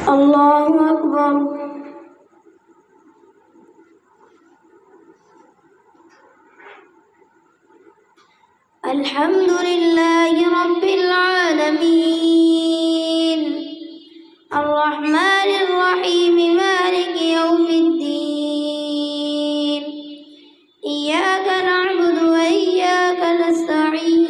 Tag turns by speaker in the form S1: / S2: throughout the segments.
S1: الله أكبر. الحمد لله رب العالمين الرحمن الرحيم مالك يوم الدين إياك نعبد وإياك نستعين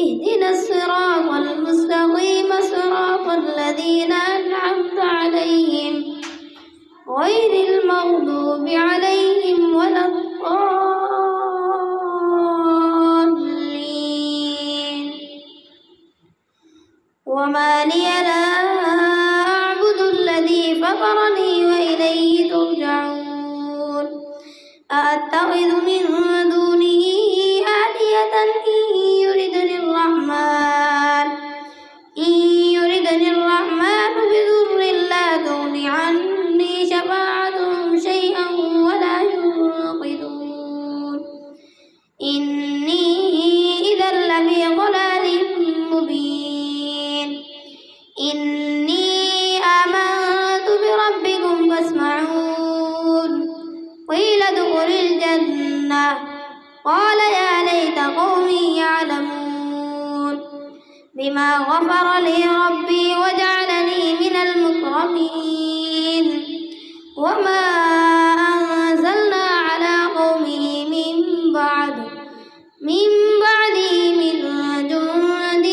S1: اهدنا الصراط المستقيم صراط الذين أنعمت عليهم غير المغضوب عليهم ولا الضالين. وما لي لا أعبد الذي فطرني وإليه ترجعون أأتخذ من دونه آلهة إن يردني الرحمن بضر لا تغن عني شفاعتهم شيئا ولا ينقذون إني إذا لفي ضلال مبين. إني آمنت بربكم فاسمعون قيل ادخل الجنة قال يا ليت قومي يعلمون بما غفر لي ربي وجعلني من المكرمين. وما أنزلنا على قومه من بعده من جند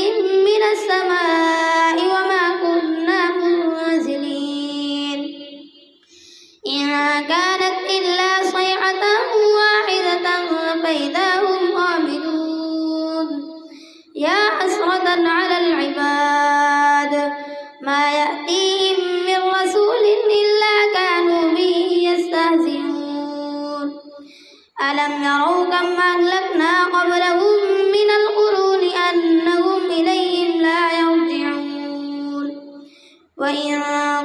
S1: من السماء وما كنا منزلين إن كانت إلا صيحة واحدة فإذا هم خامدون. يا حسرة على العباد ما يأتيهم من رسول إلا كانوا به يستهزئون. ألم يروا كم أهلكنا قبلهم من القرون أنهم إليهم لا يرجعون. وإن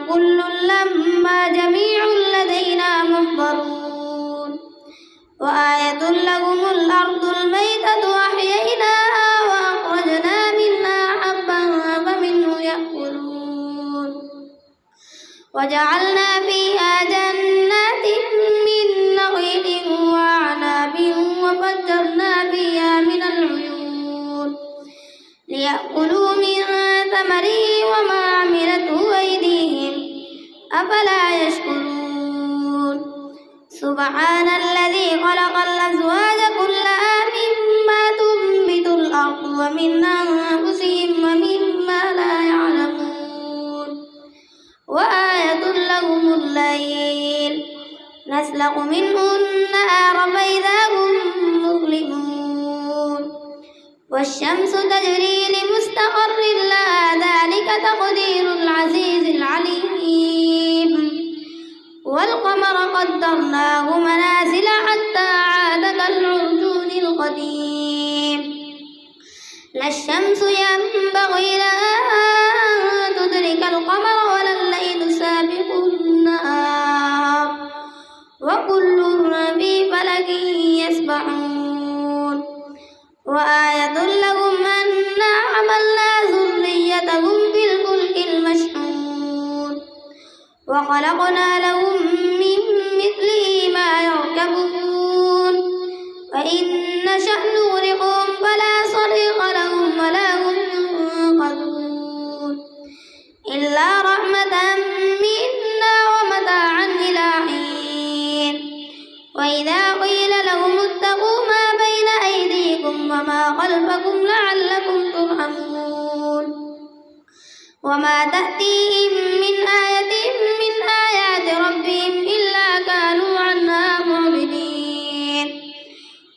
S1: كل لما جميع لدينا محضرون. وآية لهم الأرض الميتة أحييناها وأخرجنا منها حبا فمنه يأكلون. وجعلنا فيها جنات من نخيل وأعناب وفجرنا فيها من العيون ليأكلوا من ثمره وما عملته أيديهم أفلا يشكرون. سبحان الذي خلق الأزواج كلها مما تنبت الأرض ومن أنفسهم ومما لا يعلمون. وآية لهم الليل نسلخ منه النهار فإذا هم مظلمون. والشمس تجري لمستقر لها ذلك تقدير العزيز العليم. والقمر قدرناه منازل حتى عاد كالعرجون القديم. لا الشمس ينبغي لها أن تدرك القمر ولا الليل سابق النهار وكل في فلك يسبحون. وآية لهم أنا حملنا ذريتهم في الفلك المشحون وخلقنا لهم من مثله ما يركبون. وإن نشأ نغرقهم فلا صريخ لهم ولا هم ينقذون إلا رحمة منا ومتاعا إلى حين. وإذا قيل لهم اتقوا ما بين أيديكم وما خلفكم لعلكم ترحمون. وما تأتيهم من آية من آيات ربهم إلا كانوا عنها معرضين.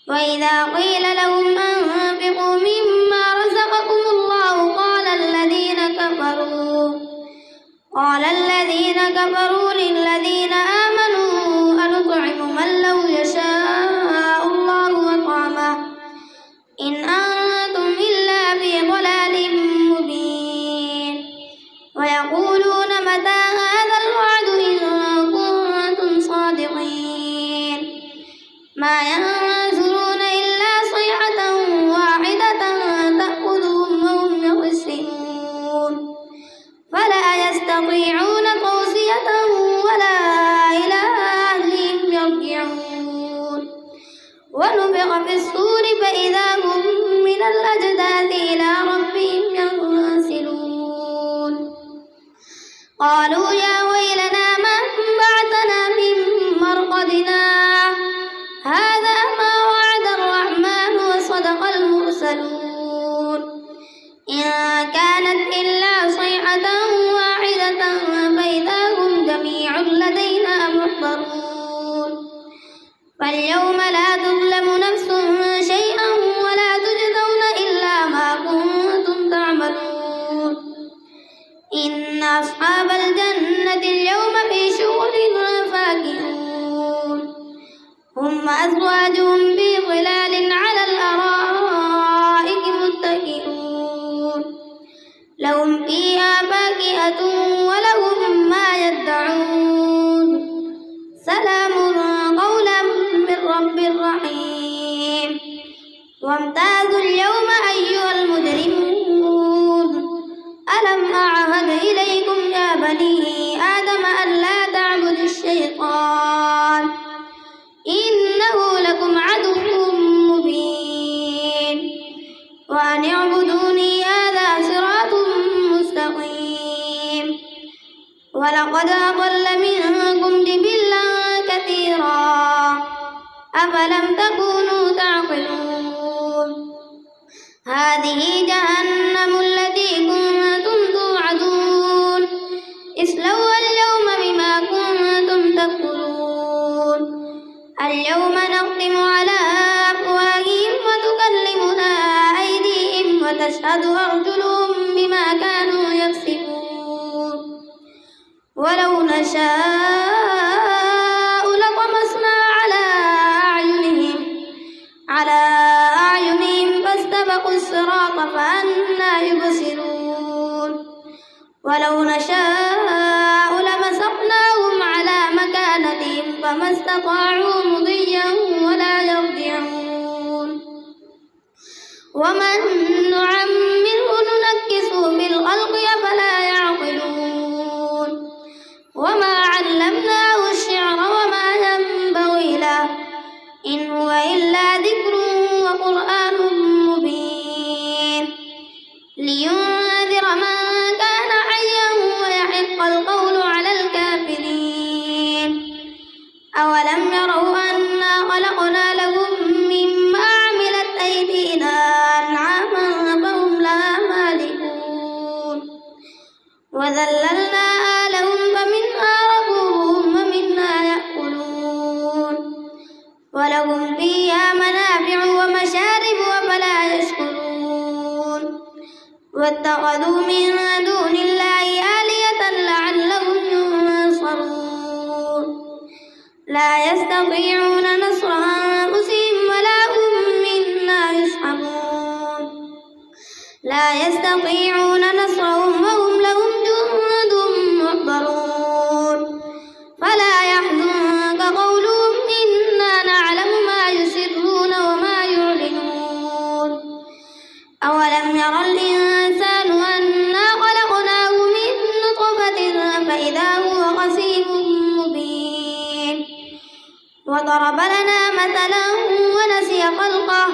S1: وإذا قيل لهم أنفقوا مما رزقكم الله قال الذين كفروا للذين آمنوا أنطعم من لو يشاء الله أطعمه إن أنتم إلا في ضلال مبين. ويقولون متى هذا الوعد إن كنتم صادقين. ما ينظرون إلا صيحة واحدة تأخذهم وهم يخصمون قالوا يا ويلنا من بعثنا من مرقدنا هذا ما وعد الرحمن وصدق المرسلون إن كانت إلا صيحة واحدة فإذا هم جميع لدينا محضرون فاليوم لا تظلم نفس شيئا ولا تجزون إلا ما كنتم تعملون إن أصحاب الجنة اليوم في شغل فاكهون هم وأزواجهم بظلال على الأرائك متكئون لهم فيها فاكهة ولهم ما يدعون سلام قولا من رب رحيم وامتازوا اليوم أيها المجرمون ألم أعهد إليكم يا بني آدم ألا تعبدوا الشيطان إنه لكم عدو مبين وأن اعبدوني هذا صراط مستقيم ولقد أضل منكم جبلا كثيرا أفلم تكونوا تعقلون هذه جهنم التي كنتم توعدون اصلوها اليوم بما كنتم تكفرون اليوم نختم على أفواههم وتكلمنا أيديهم وتشهد أرجلهم بما كانوا يكسبون ولو نشاء لطمسنا على أعينهم فاستبقوا الصراط فأنى يبصرون ولو نشاء لمسخناهم على مكانتهم فما استطاعوا مضيا ولا يرجعون ومن نعمره ننكسه في الخلق أفلا يعقلون وما علمناه الشعر وما ينبغي له إن هو إلا ذكر وقرآن مبين لينذر من كان حيا ويحق القول على الكافرين أولم يروا أنا خلقنا لهم مما عملت أيدينا أنعاما فهم لها مالكون وذللناها لهم فمنها ركوبهم ومنها يأكلون ولهم فيها منافع ومشارب وفلا يشكرون واتخذوا من دون الله آلهة لعلهم ينصرون لا يستطيعون نصر أنفسهم ولا هم منا يصحبون لا يستطيعون نصرهم وهم لهم جند محضرون فلا يحزنك قولهم إنا نعلم ما يسرون وما يعلنون أولم ير الإنسان أنا خلقناه من نطفة فإذا هو خصيم مبين وضرب لنا مثلا ونسي خلقه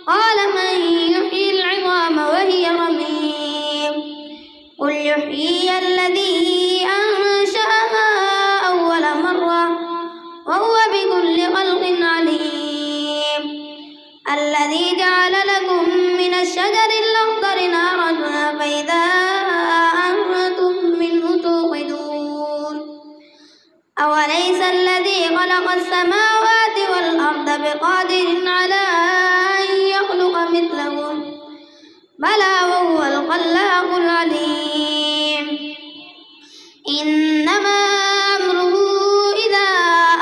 S1: قال من يحيي العظام وهي رميم قل يحييها الذي أنشأها أول مرة وهو بكل خلق عليم الذي جعل لكم من الشجر الأخضر نارا فإذا أنتم منه توقدون أوليس الذي خلق السماوات والأرض بقادر على أن يخلق مثلهم بلى وهو الخلاق العليم إنما أمره إذا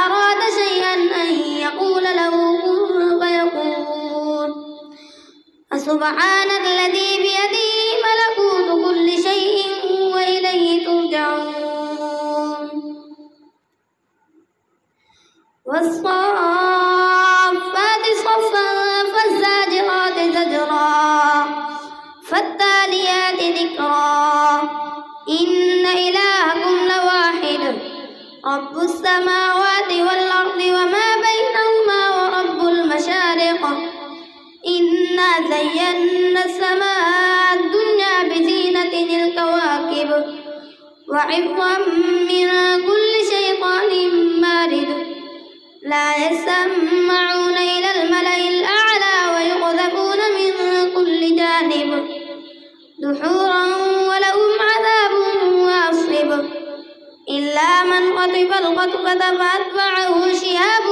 S1: أراد شيئا أن يقول له كن فيكون فسبحان الذي بيده ملكوت كل شيء وإليه ترجعون والصافات صفا فالزاجرات زجرا فالتاليات ذكرا إن إلهكم لواحد رب السماوات والأرض وما بينهما ورب المشارق إنا زينا السماء الدنيا بزينة الكواكب وحفظا من كل شيطان مارد لا يسمعون إلى الملأ الأعلى ويقذفون من كل جانب دحورا ولهم عذاب واصب إلا من خطف الخطفة فأتبعه شهاب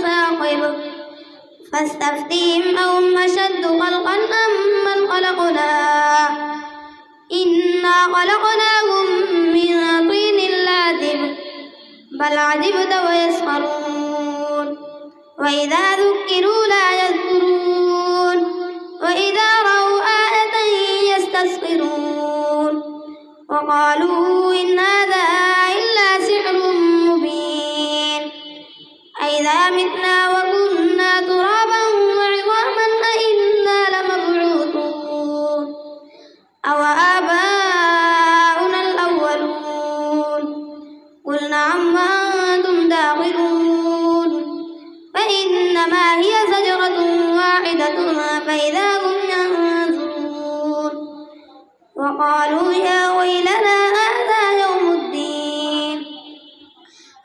S1: ثاقب فاستفتهم أهم أشد خلقا أم من خلقنا إنا خلقناهم من طين لازب بل عجبت ويسخرون وإذا ذكروا لا يذكرون وإذا رأوا آية يستسخرون وقالوا إن هذا إلا سحر مبين أئذا متنا وكنا ترابا وعظاما أئنا لمبعوثون أو آباؤنا الأولون قل نعم وأنتم داخلون فإنما هي زجرة واحدة فإذا هم ينظرون وقالوا يا ويلنا هذا يوم الدين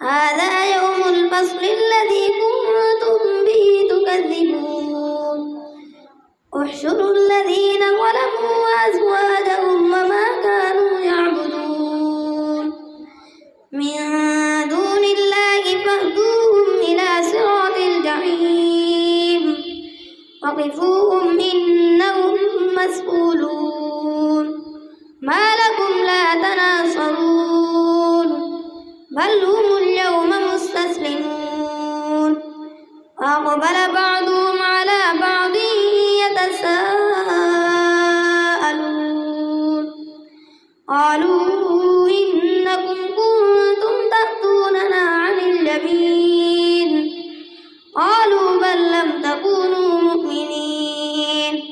S1: هذا يوم الفصل الذي كنتم به تكذبون احشروا الذين ظلموا وأزواجهم وما كانوا يعبدون من دون الله فاهدوهم إلى صراط الجحيم وقفوهم إنهم مسؤولون ما لكم لا تناصرون بل هم اليوم مستسلمون وأقبل بعضهم على بعض يتساءلون قالوا إنكم كنتم تأتوننا عن اليمين قالوا بل لم تكونوا مؤمنين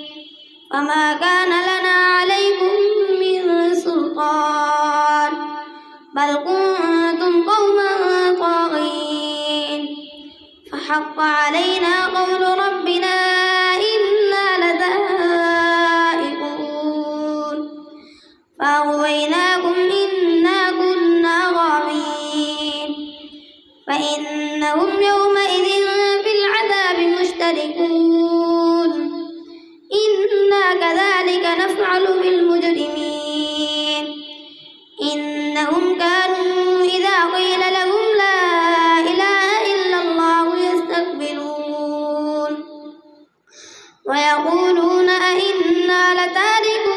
S1: فما كان لنا عليكم من سلطان بل كنتم قوما طاغين فحق علينا قول ربنا إنا لذائقون فأغويناكم إنا كنا غاوين فإنهم يومئذ في العذاب مشتركون إنا كذلك نفعل بالمجرمين إنهم كانوا إذا قيل لهم لا إله إلا الله يستكبرون ويقولون أئنا لتاركو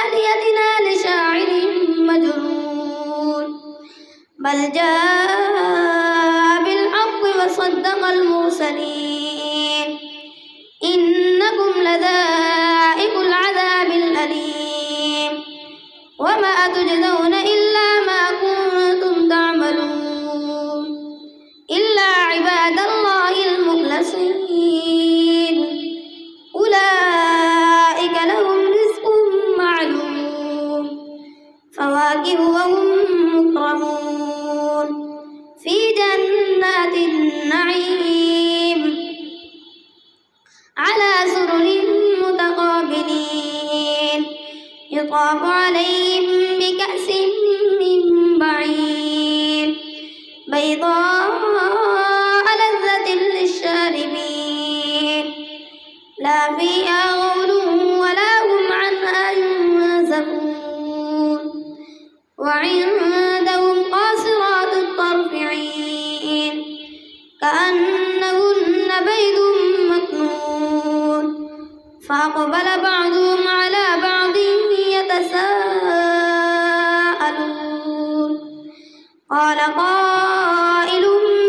S1: آلهتنا لشاعر مجنون بل جاء بالحق وصدق المرسلين إنكم لذائق العذاب الأليم وما تجزون إلا ما كنتم تعملون إلا عباد الله المخلصين أولئك لهم رزق معلوم فواكه وهم مكرمون في جنات النعيم على سرر متقابلين يطاف عليهم بكأس من معين بيضاء لذة للشاربين لا فيها غول ولا هم عنها ينزفون وعندهم قاصرات الطرف عين كأنهن بيض مكنون فأقبل بعضهم على بعض يتساءلون قال قائل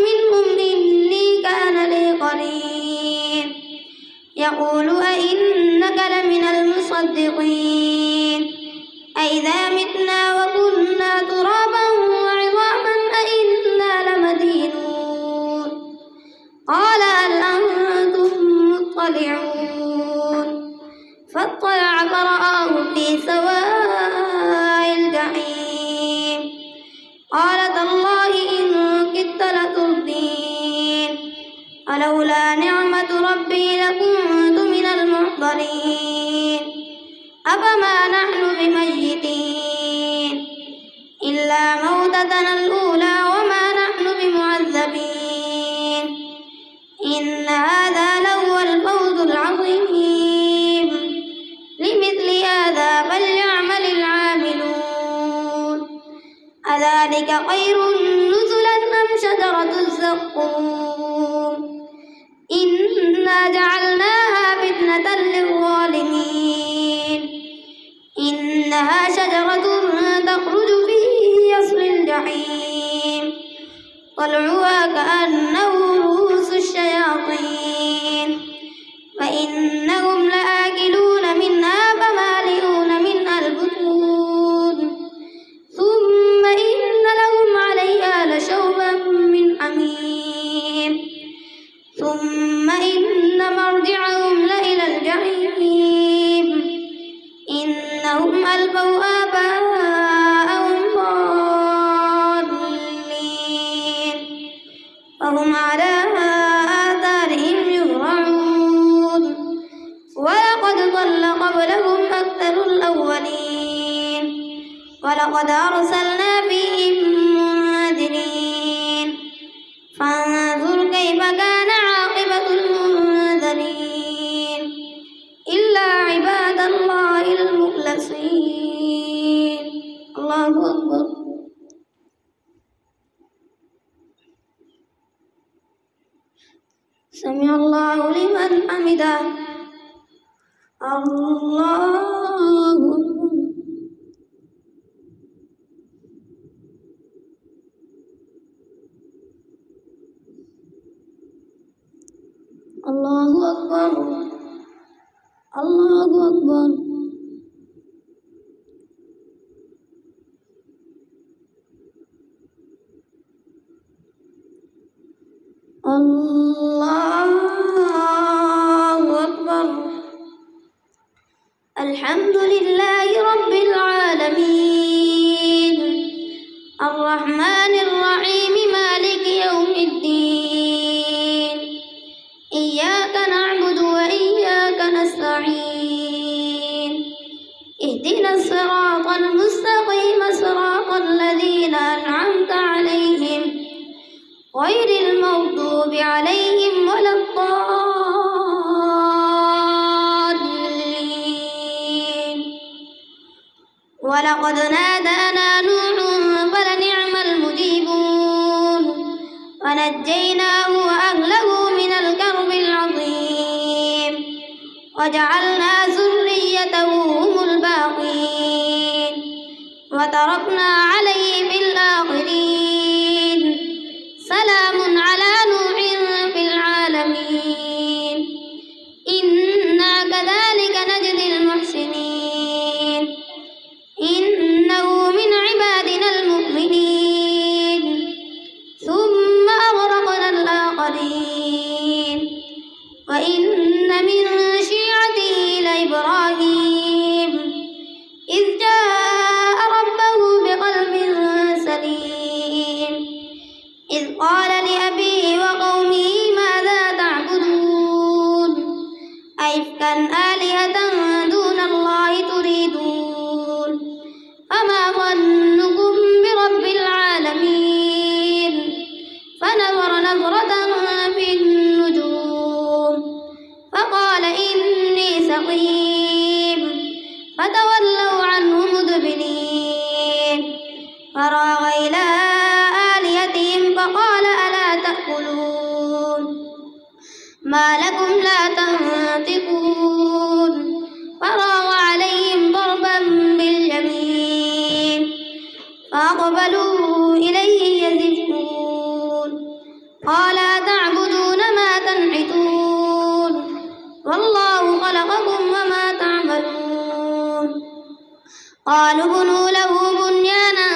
S1: منهم إني كان لي قرين يقول أئنك لمن المصدقين أئذا متنا وكنا ترابا وعظاما أئنا لمدينون قال هل أنتم مطلعون فاطلع فرآه في سواء الجحيم قال تالله إن كدت لتردين ولولا نعمة ربي لكنت من المحضرين أفما نحن بميتين إلا إلا موتتنا الأولى وما نحن بمعذبين إن هذا لهو الفوز العظيم لمثل هذا فليعمل العاملون أذلك خير نزلا أم شجرة الزقوم إنا جعلناها فتنة للظالمين إنها شجرة تخرج في أصل الجحيم طلعها كأنه رؤوس الشياطين فإنهم لآكلون منها فمالئون منها البطون ثم إن لهم عليها لشوبا من حميم ثم إن مرجعهم لإلى الجحيم إنهم ألفوا آباءهم ضالين فهم على آثارهم يهرعون ولقد ضل قبلهم أكثر الأولين ولقد أرسلنا فيهم منذرين فانظر كيف كان عاقبة المنذرين إلا عباد الله المخلصين الله أكبر سمع الله لمن حمده الله أكبر الله أكبر الله أكبر الله أكبر الحمد لله رب العالمين الرحمن الرحيم مالك يوم الدين إياك نعبد وإياك نستعين اهدنا الصراط المستقيم صراط الذين أنعمت عليهم غير المغضوب عليهم ولا الضالين ولقد نادانا نوح فلنعم المجيبون ونجيناه وأهله من الكرب العظيم وجعلنا ذريته هم الباقين وتركنا عليه في الآخرين سلام على نوح في العالمين إنا كذلك نجزي المحسنين إنه من عبادنا المؤمنين ثم أغرقنا الآخرين وإن من شيعته لإبراهيم إذ جاء ربه بقلب سليم إذ قال لأبيه وقومه ماذا تعبدون أئفكا آلهة دون الله تريدون فما ظنكم برب العالمين فنظر نظرة في النجوم فقال إني سقيم فتولوا عنه مدبرين فراغ إلى آلهتهم فقال ألا تأكلون ما لكم لا تنطقون فراغ عليهم ضربا باليمين فأقبلوا إليه يزفون قال أتعبدون ما تنحتون والله خلقكم وما تعملون قالوا ابنوا له بنيانا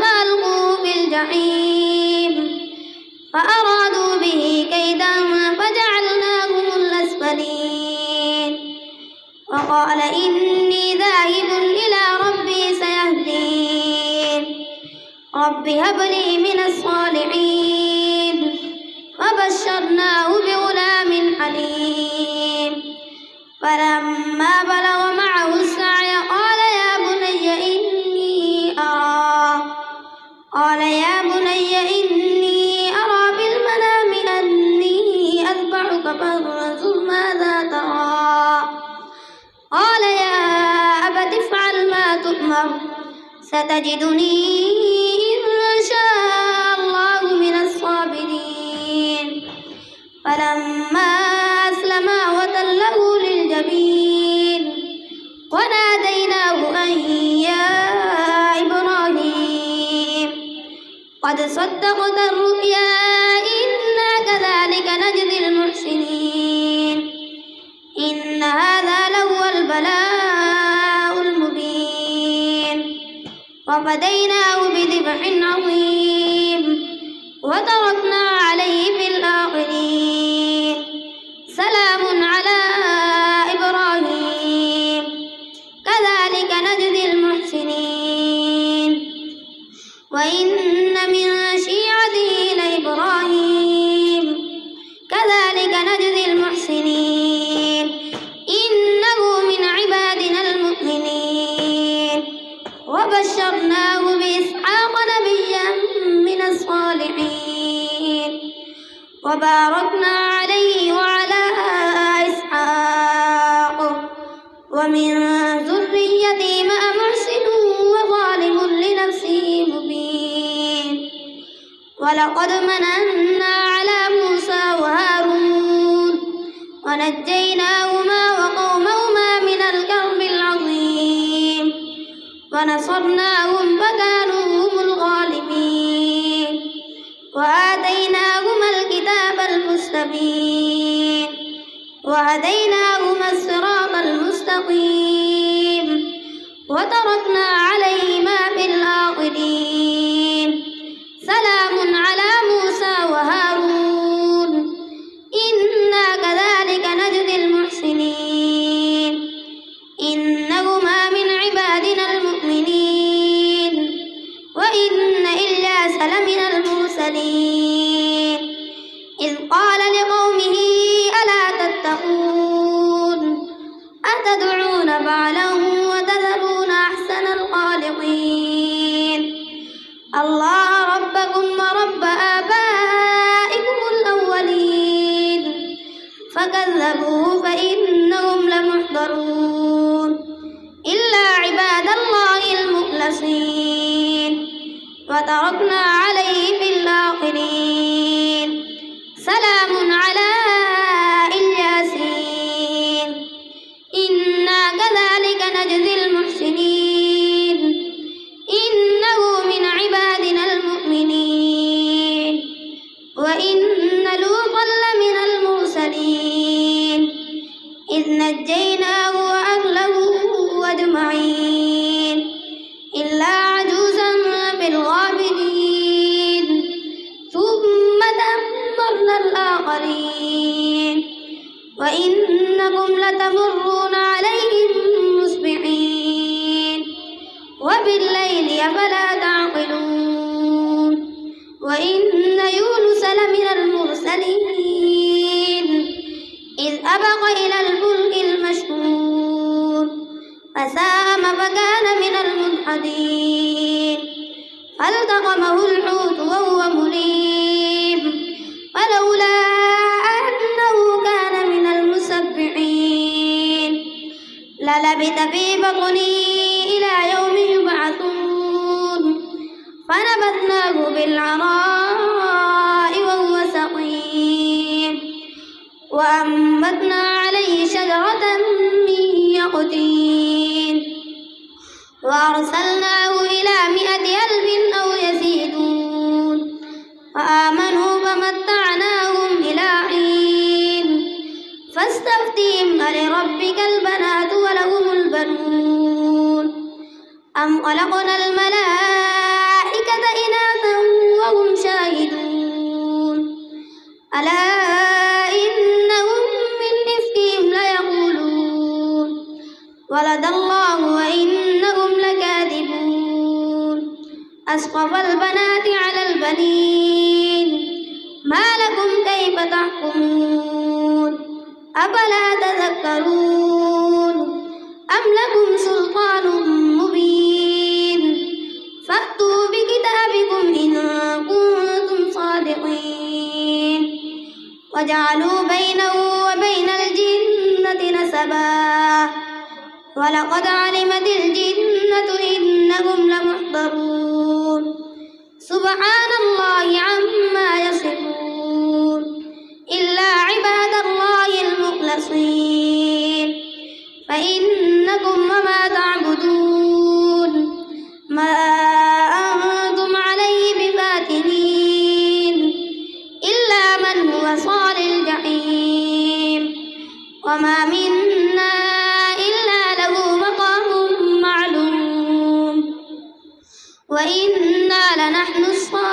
S1: فألقوه في الجحيم فأرادوا به كيدا فجعلناهم الأسفلين وقال إني ذاهب إلى ربي سيهدين رب هب لي من الصالحين فبشرناه بغلام حليم فلما بلغ معه السعي قال يا بني إني أرى تؤمر ستجدني إن شاء الله من الصابرين فلما أسلما وتله للجبين وناديناه أن يا إبراهيم قد صدقت الرؤيا إنا كذلك نجزي المحسنين إن هذا لهو البلاء المبين وفديناه بذبح عظيم وتركنا عليه في الآخرين سلام على إبراهيم كذلك نجزي المحسنين وإن من شيعته لإبراهيم كذلك نجزي المحسنين إنه من عبادنا المؤمنين وبشرناه بإسحاق نبيا من الصالحين وباركنا عليه وعلى إسحاق ومن ذريتهما محسن وظالم لنفسه مبين ولقد مننا على موسى وهارون ونجيناهما وقومهما من الكرب العظيم ونصرناهم فكانوا هم الغالبين وآتيناهما الكتاب المستبين وهديناهما الصراط المستقيم وتركنا عليهما في الآخرين سلام على موسى وهارون إنا كذلك نجزي المحسنين إنهما من عبادنا المؤمنين وإن إلياس لمن المرسلين إذ قال لقومه ألا تتقون أتدعون بعلا وتذرون أحسن الخالقين الله ربكم ورب آبائكم الأولين فكذبوه فإنهم لمحضرون إلا عباد الله المخلصين وتركنا عليه في الآخرين سلام على الياسين إنا كذلك نجزي المحسنين إنه من عبادنا المؤمنين وإن لوطا لمن المرسلين إذ نجيناه وأهله أجمعين إلا عجوزا في الغابرين ثم دمرنا الآخرين وإنكم لتمرون عليهم مصبحين وبالليل أفلا تعقلون وإن يونس لمن المرسلين إذ أبق إلى الفلك المشحون فساهم فكان من المدحضين فالتقمه الحوت وهو مليم فلولا أنه كان من المسبحين للبث في بطنه إلى يوم يبعثون فنبذناه بالعراء وهو سقيم وأنبتنا عليه شجرة من يقطين وأرسلناه إلى 100,000 أو يزيدون فآمنوا فمتعناهم إلى حين فاستفتهم ألربك البنات ولهم البنون أم خلقنا الملائكة إناثا وهم شاهدون ألا إنهم من إفكهم ليقولون ولد الله وإنهم لكاذبون أسقف البنات على البنين ما لكم كيف تحكمون أفلا تذكرون أم لكم سلطان مبين فأتوا بكتابكم إن كنتم صادقين وجعلوا بينه وبين الجنة نسبا ولقد علمت الجنة وإنا لنحن الصافون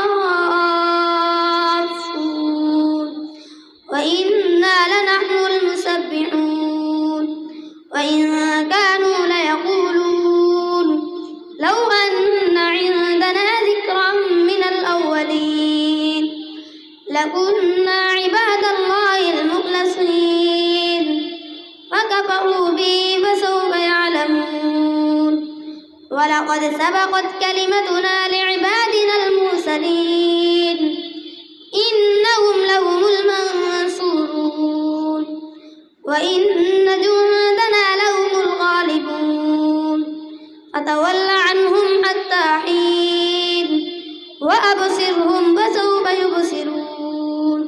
S1: وإنا لنحن المسبحون وإن كانوا ليقولون لو أن عندنا ذكرا من الأولين لكنا عباد الله المخلصين فكفروا به فسوف يعلمون ولقد سبقت كلمتنا لعبادنا المرسلين إنهم لهم المنصورون وإن جندنا لهم الغالبون فتول عنهم حتى حين وأبصرهم فسوف يبصرون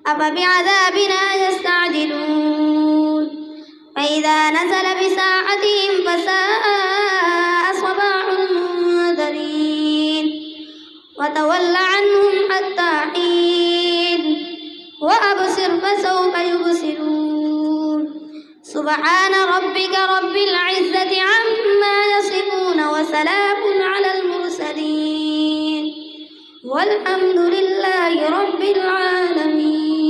S1: أفبعذابنا يستعجلون فإذا نزل بساحتهم فساء صباح المنذرين وتول عنهم حتى حين وأبصر فسوف يبصرون سبحان ربك رب العزة عما يصفون وسلام على المرسلين والحمد لله رب العالمين.